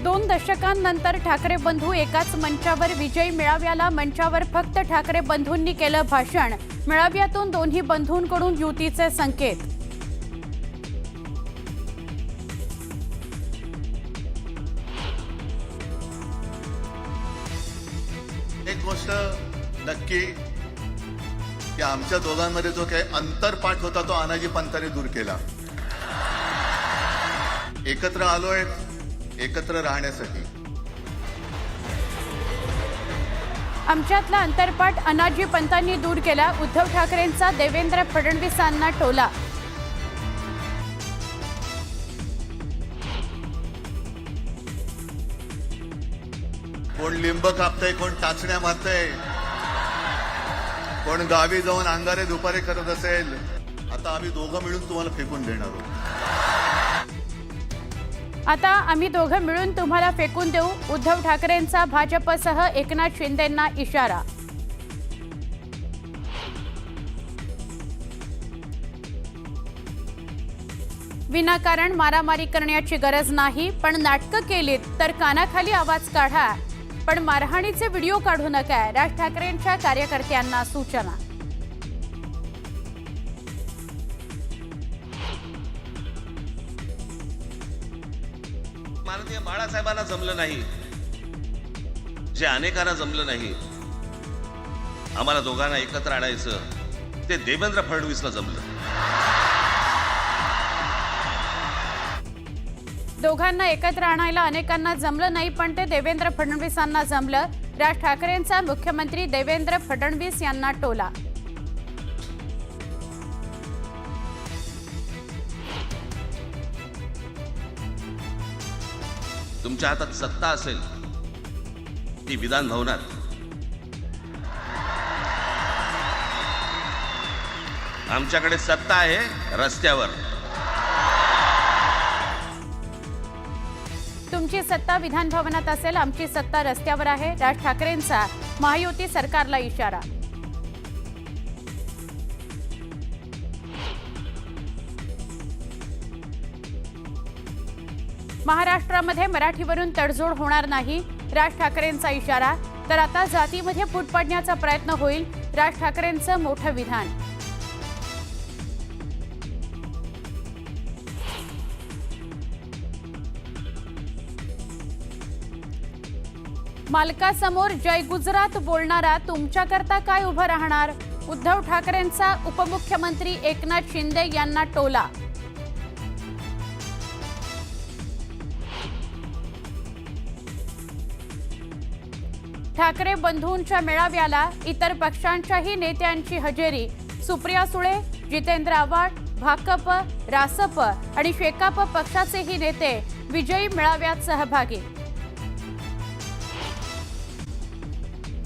2 दशकांनंतर ठाकरे बंधू एकाच मंचावर विजयी मेळाव्याला मंचावर फक्त ठाकरे बंधूंनी केलं भाषण। मेळाव्यातून दोन्ही बंधूंकडून युतीचे संकेत। एक गोष्ट नक्की की आमच्या दोघांमध्ये जो काही अंतरपाठ होता तो अनाजी पंतांनी दूर केला। एकत्र आलोय एकत्र राहण्यासाठी। आमच्यातला अंतरपाठ अनाजी पंतांनी दूर केला। उद्धव ठाकरेंचा देवेंद्र फडणवीसांना टोला। कोण लिंब कापतय, कोण टाचण्या मारतय, कोण गावी जाऊन अंगारे दुपारे करत असेल। आता आम्ही दोघं मिळून तुम्हाला फेकून देणार आहोत। उद्धव ठाकरेंचा भाजपसह एकनाथ शिंदेंना इशारा। विनाकारण मारामारी करण्याची गरज नाही, पण नाटकं केलीत तर कानाखाली आवाज काढा, पण मारहाणीचे व्हिडिओ काढू नका। राज ठाकरेंच्या कार्यकर्त्यांना सूचना। माननीय बाळासाहेबांना जमलं नाही, जे अनेकांना जमलं नाही, आम्हाला दोघांना एकत्र आणायचं ते देवेंद्र फडणवीसला जमलं। दोघांना एकत्र आणायला अनेकांना जमलं नाही, पण ते देवेंद्र फडणवीसांना जमलं। राज ठाकरेंचा मुख्यमंत्री देवेंद्र फडणवीस यांना टोला। तुमच्या हातात सत्ता असेल ती विधान भवनात, आमच्याकडे सत्ता आहे रस्त्यावर। तुमची सत्ता विधान भवनात असेल, आमची सत्ता रस्त्यावर आहे। राज ठाकरेंचा महायुती सरकारला इशारा। महाराष्ट्रामध्ये मराठीवरून तडजोड होणार नाही, राज ठाकरेंचा इशारा। तर आता जातीमध्ये फूट पडण्याचा प्रयत्न होईल, राज ठाकरेंचं मोठं विधान। मालकासमोर जय गुजरात बोलणारा तुमच्याकरता काय उभं राहणार? उद्धव ठाकरेंचा उपमुख्यमंत्री एकनाथ शिंदे यांना टोला। ठाकरे बंधूंच्या मेळाव्याला इतर पक्षांच्याही नेत्यांची हजेरी। सुप्रिया सुळे, जितेंद्र आव्हाड, भाकप, रासप आणि शेकाप पक्षाचेही नेते विजयी मेळाव्यात सहभागी।